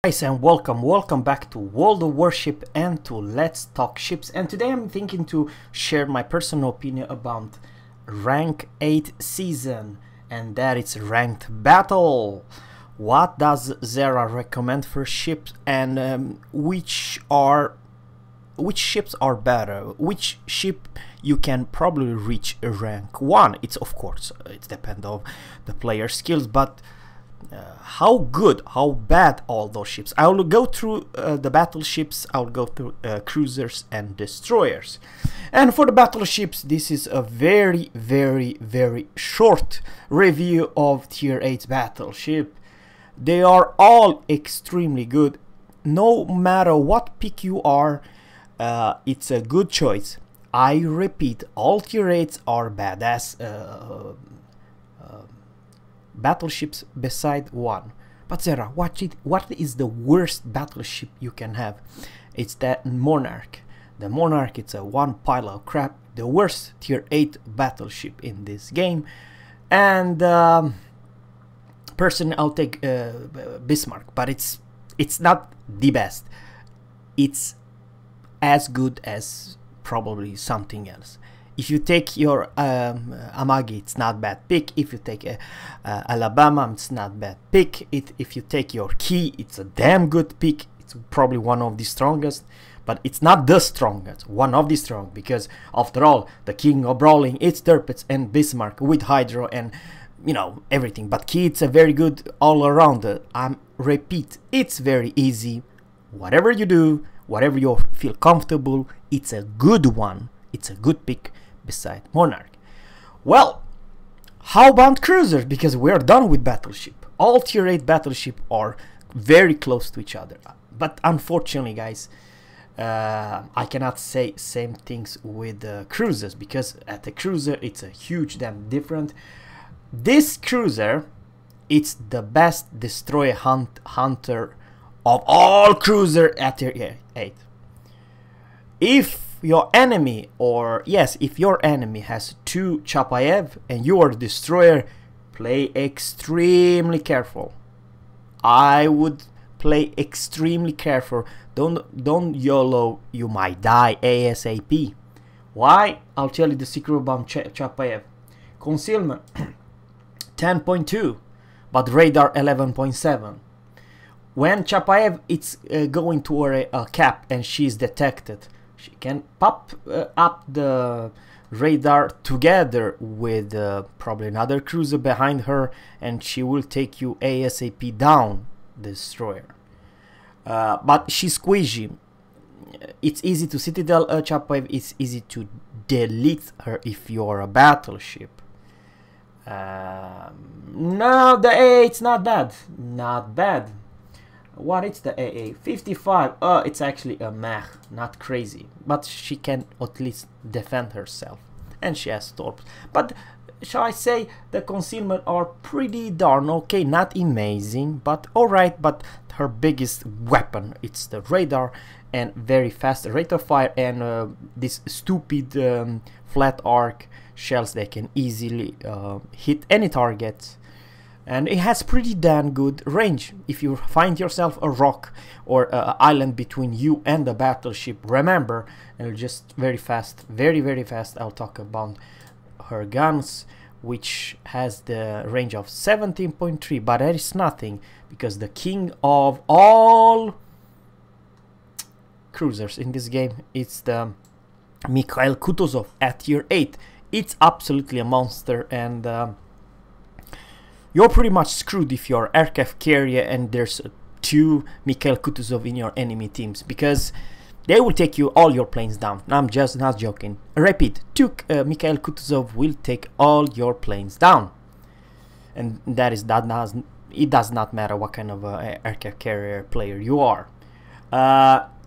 Guys, and welcome back to World of Warship and to Let's Talk Ships. And today I'm thinking to share my personal opinion about rank 8 season, and that it's ranked battle. What does Zerra recommend for ships, and which ships are better? Which ship you can probably reach rank 1? It's of course it depends on the player skills, but how good, how bad all those ships. I will go through the battleships, I will go through cruisers and destroyers. And for the battleships, this is a very short review of tier 8 battleship. They are all extremely good. No matter what pick you are, it's a good choice. I repeat, all tier 8s are badass battleships beside one. But Zerra, what is the worst battleship you can have? It's that Monarch. The Monarch, it's a one pile of crap, the worst tier 8 battleship in this game. And personally, I'll take Bismarck, but it's not the best. It's as good as probably something else. If you take your Amagi, it's not bad pick. If you take Alabama, it's not bad pick. If you take your Key, it's a damn good pick. It's probably one of the strongest, but it's not the strongest. One of the strong, because after all, the king of brawling, it's Tirpitz and Bismarck with Hydro and you know everything. But Key, it's a very good all around. Repeat, it's very easy. Whatever you do, whatever you feel comfortable, it's a good one. It's a good pick beside Monarch. Well, how about cruisers? Because we're done with battleship. All tier 8 battleship are very close to each other. But unfortunately, guys, I cannot say same things with cruisers, because at the cruiser it's a huge damn different. This cruiser, it's the best destroyer hunter of all cruiser at tier 8. If your enemy, if your enemy has 2 Chapayev and you are a destroyer, play extremely careful. I would play extremely careful. Don't YOLO, you might die ASAP. Why? I'll tell you the secret about Chapayev. Concealment 10.2, but radar 11.7. When Chapayev it's going toward a cap and she's detected, she can pop up the radar together with probably another cruiser behind her, and she will take you ASAP down the destroyer. But she's squishy. It's easy to Citadel Chapayev. It's easy to delete her if you're a battleship. No, the AA, it's not bad. Not bad. What is the AA? 55. It's actually a meh, not crazy, but she can at least defend herself, and she has torps. But shall I say the concealment are pretty darn okay, not amazing, but alright. But her biggest weapon, it's the radar and very fast rate of fire, and this stupid flat arc shells. They can easily hit any target. And it has pretty damn good range. If you find yourself a rock or an island between you and the battleship, remember, and just very fast, very fast, I'll talk about her guns, which has the range of 17.3, but that is nothing, because the king of all cruisers in this game, it's the Mikhail Kutuzov at tier 8. It's absolutely a monster, and you're pretty much screwed if you're aircraft carrier and there's 2 Mikhail Kutuzov in your enemy teams, because they will take you all your planes down. I'm just not joking. Repeat, 2 Mikhail Kutuzov will take all your planes down, and it does not matter what kind of aircraft carrier player you are.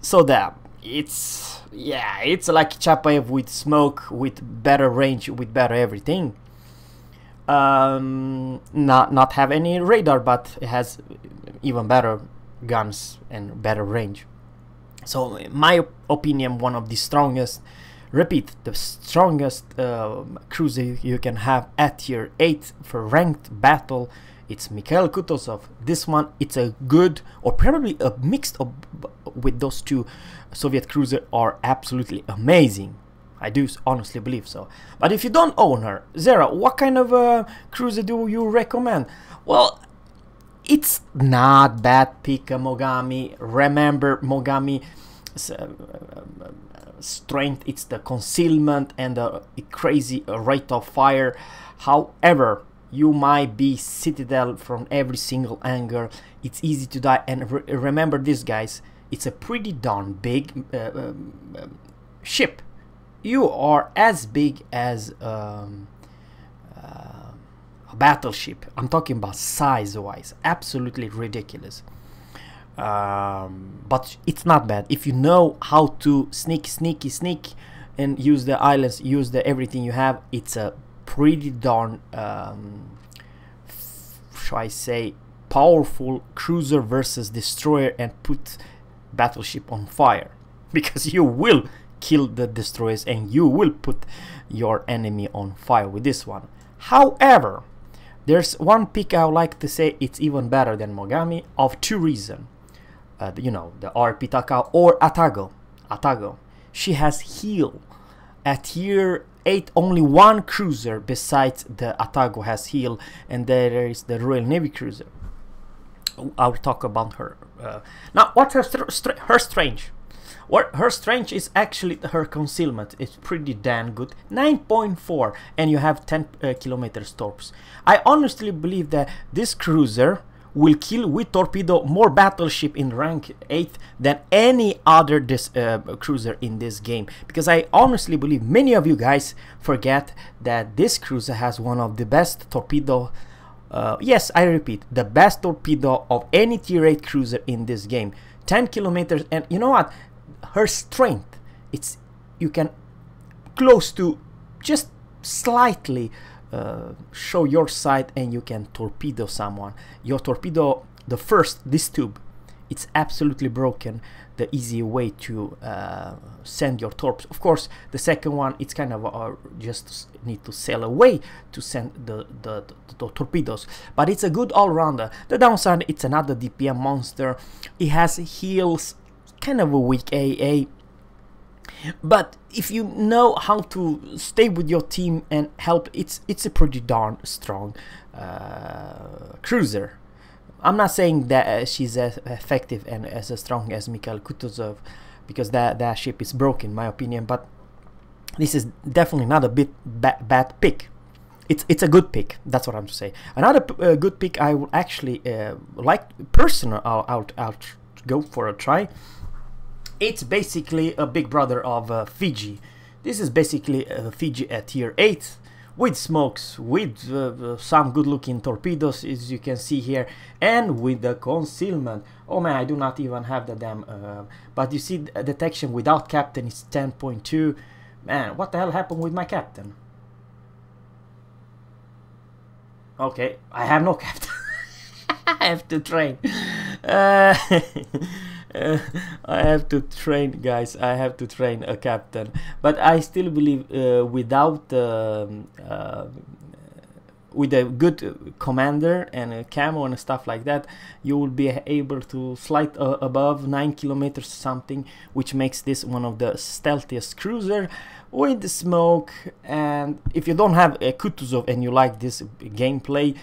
So that it's like Chapayev with smoke, with better range, with better everything. Not have any radar, but it has even better guns and better range. So in my opinion, one of the strongest, repeat, the strongest cruiser you can have at tier 8 for ranked battle, it's Mikhail Kutuzov. This one, it's a good, or probably a mix of, with those two Soviet cruisers are absolutely amazing. I do honestly believe so. But if you don't own her, Zerra, what kind of cruiser do you recommend? Well, it's not bad pick, Mogami. Remember, Mogami strength, it's the concealment and the crazy rate of fire. However, you might be citadel from every single angle. It's easy to die, and remember this, guys, it's a pretty darn big ship. You are as big as a battleship. I'm talking about size wise, absolutely ridiculous. But it's not bad if you know how to sneak and use the islands, use the everything you have. It's a pretty darn shall I say powerful cruiser versus destroyer, and put battleship on fire, because you will kill the destroyers and you will put your enemy on fire with this one. However, there's one pick I would like to say it's even better than Mogami, of two reasons. You know, the RP Taka or Atago. She has heal. At tier 8, only one cruiser besides the Atago has heal, and there is the Royal Navy cruiser. I'll talk about her. Now, what's her strength? What her strength is actually her concealment. It's pretty damn good, 9.4, and you have 10 kilometers torps. I honestly believe that this cruiser will kill with torpedo more battleship in rank 8 than any other cruiser in this game, because I honestly believe many of you guys forget that this cruiser has one of the best torpedo, yes, I repeat, the best torpedo of any tier 8 cruiser in this game. 10 kilometers, and you know what, her strength, it's, you can close to just slightly show your side and you can torpedo someone. Your torpedo, the first, this tube, it's absolutely broken, the easy way to send your torps. Of course, the second one, it's kind of just need to sail away to send the torpedoes, but it's a good all-rounder. The downside, it's another DPM monster. It has heals, kind of a weak AA, but if you know how to stay with your team and help, it's a pretty darn strong cruiser. I'm not saying that she's as effective and as strong as Mikhail Kutuzov, because that ship is broken in my opinion, but this is definitely not a bad pick. It's a good pick, that's what I'm to say. Another good pick I would actually like personal, I'll go for a try. It's basically a big brother of Fiji. This is basically Fiji at tier 8 with smokes, with some good looking torpedoes as you can see here, and with the concealment. Oh man, I do not even have the damn but you see the detection without captain is 10.2. Man, what the hell happened with my captain? Okay, I have no captain. I have to train. I have to train, guys. I have to train a captain, but I still believe without with a good commander and a camo and stuff like that, you will be able to fly above 9 kilometers something, which makes this one of the stealthiest cruiser with the smoke. And if you don't have a Kutuzov and you like this gameplay,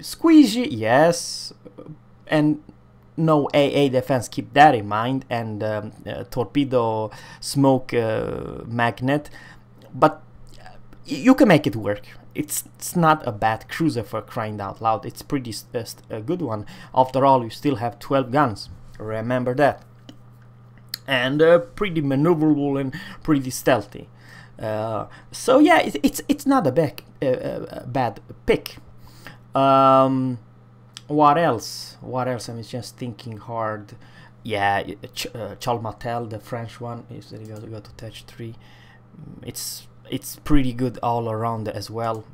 squeegee, yes, and no AA defense, keep that in mind, and torpedo smoke magnet, but you can make it work. It's not a bad cruiser, for crying out loud. It's pretty a good one. After all, you still have 12 guns, remember that, and pretty maneuverable and pretty stealthy. So yeah, it's not a bad pick. What else? I'm just thinking hard. Yeah, Chalmatel, the French one, is that you got to touch 3. It's pretty good all around as well.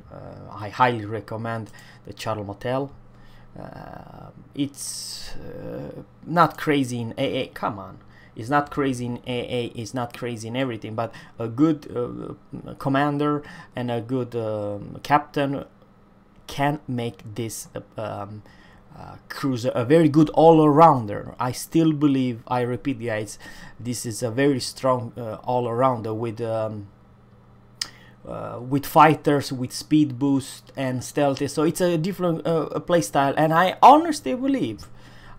I highly recommend the Chalmatel. It's not crazy in AA. Come on, it's not crazy in AA. It's not crazy in everything, but a good commander and a good captain can make this cruiser a very good all-arounder. I still believe, I repeat guys, this is a very strong all-arounder with fighters, with speed boost and stealthy, so it's a different playstyle, and I honestly believe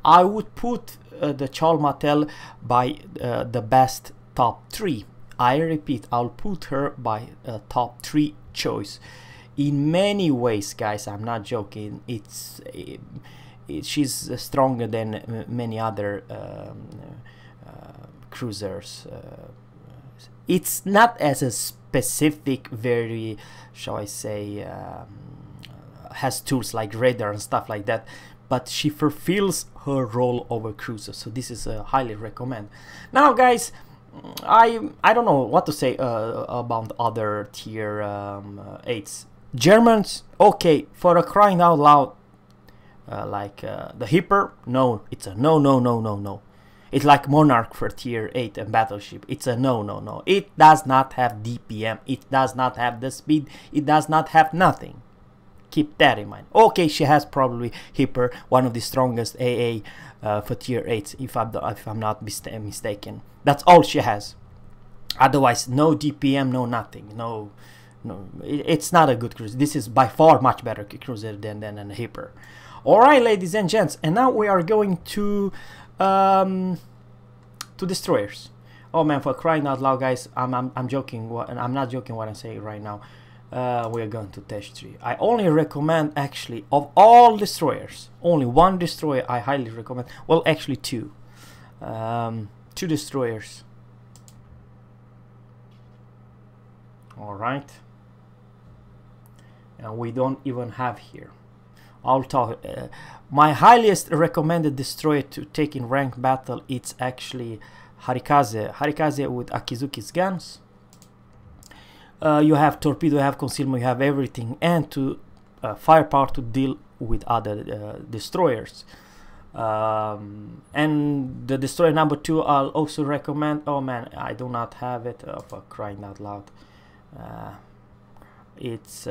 I would put the Chalmatel by the best top 3. I repeat, I'll put her by top 3 choice in many ways, guys. I'm not joking. She's stronger than many other cruisers. It's not as a specific, very, shall I say, has tools like radar and stuff like that, but she fulfills her role over cruisers, so this is a highly recommend. Now guys, I don't know what to say about other tier 8s. Germans, okay, for a crying out loud, like the Hipper, no, it's a no. It's like Monarch for tier 8 and Battleship. It's a no. It does not have DPM, it does not have the speed, it does not have nothing. Keep that in mind. Okay, she has probably Hipper, one of the strongest AA for tier 8, if I'm not mistaken. That's all she has. Otherwise, no DPM, no nothing, no. It's not a good cruiser. This is by far much better cruiser than a Hipper. Alright, ladies and gents, and now we are going to destroyers. Oh man, for crying out loud, guys, I'm joking. I'm not joking what I'm saying right now. We are going to test 3. I only recommend, actually, of all destroyers, only one destroyer I highly recommend. Well, actually 2. 2 destroyers. Alright. And we don't even have here. I'll talk. My highest recommended destroyer to take in ranked battle, it's actually Harikaze. Harikaze with Akizuki's guns. You have torpedo, you have concealment, you have everything, and to firepower to deal with other destroyers. And the destroyer number 2 I'll also recommend. Oh man, I do not have it, for crying out loud. It's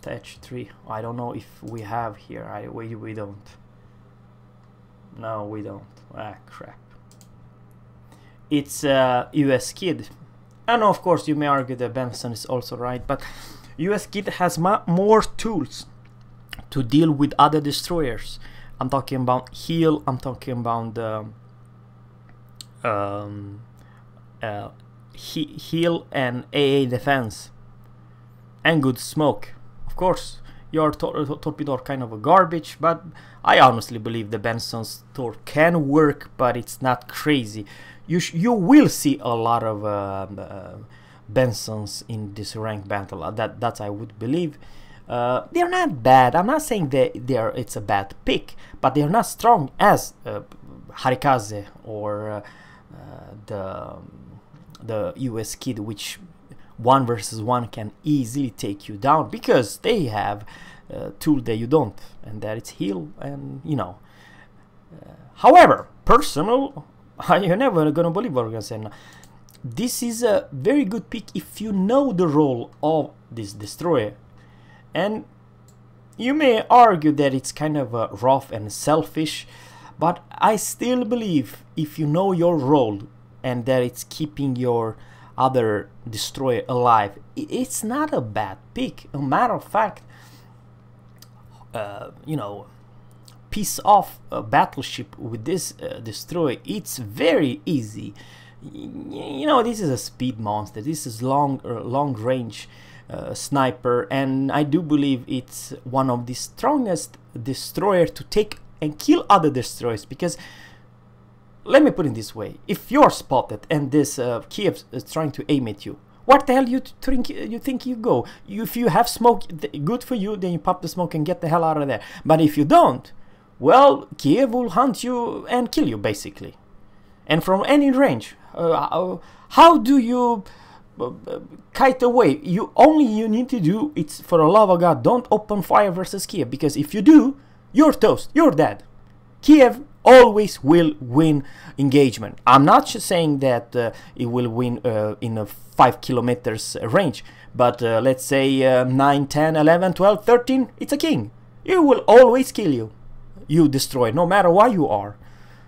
Tech 3. I don't know if we have here. We don't. No, we don't. Ah, crap. It's US Kid. And of course you may argue that Benson is also right, but US Kid has more tools to deal with other destroyers. I'm talking about heal, I'm talking about heal and AA defense, and good smoke. Of course, your torpedo are kind of a garbage, but I honestly believe the Benson's tor can work, but it's not crazy. You will see a lot of Bensons in this ranked battle. That's I would believe. They're not bad. I'm not saying that it's a bad pick, but they're not strong as Harikaze or the US Kid, which 1 versus 1 can easily take you down because they have tool that you don't, and that it's heal, and you know. However, personal, you're never gonna believe what I'm gonna say now. This is a very good pick if you know the role of this destroyer, and you may argue that it's kind of rough and selfish, but I still believe if you know your role and that it's keeping your other destroyer alive, it's not a bad pick. A matter of fact, you know, piece off a battleship with this destroyer, it's very easy. You know, this is a speed monster, this is long range sniper, and I do believe it's one of the strongest destroyer to take and kill other destroyers, because let me put it this way: if you're spotted and this Kiev is trying to aim at you, what the hell you think you go? If you have smoke, good for you, then you pop the smoke and get the hell out of there. But if you don't, well, Kiev will hunt you and kill you, basically. And from any range. How do you kite away? You need to do, it's for the love of God, don't open fire versus Kiev, because if you do, you're toast, you're dead. Kiev always will win engagement. I'm not just saying that it will win in a 5 kilometers range, But let's say 9, 10, 11, 12, 13, it's a king. It will always kill you. You destroy, no matter why you are.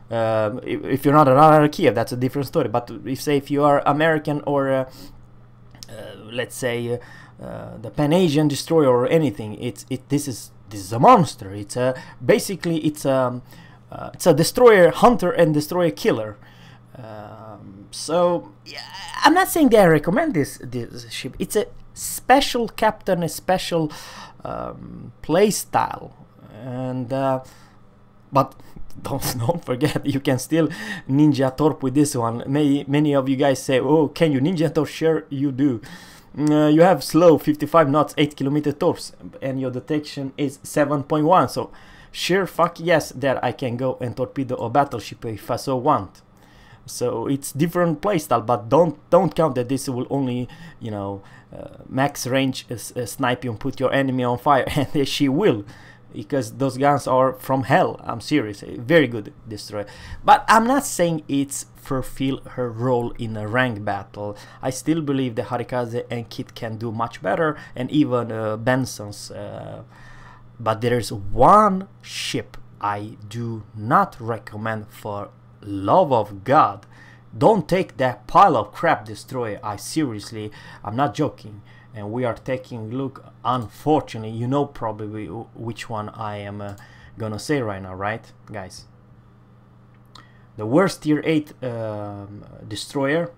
If you're not another Kiev, that's a different story. But if you are American or let's say the Pan-Asian destroyer or anything, this is a monster. It's basically it's a destroyer hunter and destroyer killer. So yeah, I'm not saying that I recommend this ship. It's a special captain, a special play style, and but don't forget, you can still ninja torp with this one. Many of you guys say, oh, can you ninja torp? Sure you do. You have slow 55 knots 8km torps and your detection is 7.1, so sure fuck yes that I can go and torpedo a battleship if I so want. So it's different playstyle, but don't count that this will only, you know, max range snipe you and put your enemy on fire, and she will, because those guns are from hell. I'm serious, very good destroyer. But I'm not saying it's fulfill her role in a ranked battle. I still believe the Harikaze and Kit can do much better, and even Benson's. But there's one ship I do not recommend for love of God. Don't take that pile of crap destroyer. I'm not joking. And we are taking a look. Unfortunately, you know probably which one I am gonna say right now, right, guys? The worst tier 8 destroyer,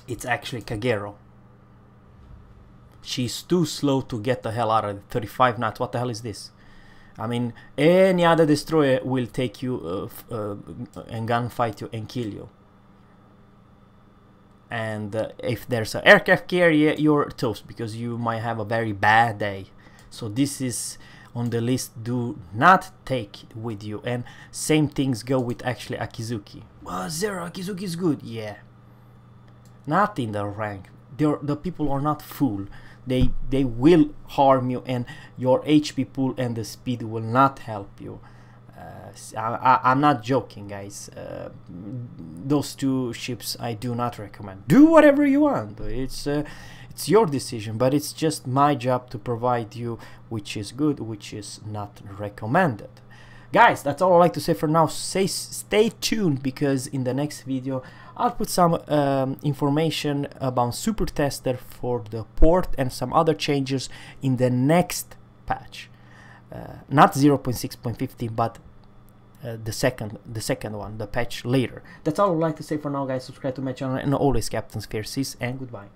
it's actually Kagero. She's too slow to get the hell out of it. 35 knots, what the hell is this? I mean, any other destroyer will take you and gunfight you and kill you. And if there's an aircraft carrier, you're toast, because you might have a very bad day. So this is on the list, do not take it with you. And same things go with actually Akizuki. Well, Zerra, Akizuki is good, yeah. Not in the rank. The people are not fool. They will harm you, and your HP pool and the speed will not help you. I'm not joking, guys. Those two ships I do not recommend. Do whatever you want. It's your decision, but it's just my job to provide you which is good, which is not recommended. Guys, that's all I like to say for now. Stay tuned, because in the next video I'll put some information about Super Tester for the port and some other changes in the next patch. Not 0.6.15, but the second one, the patch later. That's all I'd like to say for now, guys. Subscribe to my channel, and always Captain Sphere. Cease and goodbye.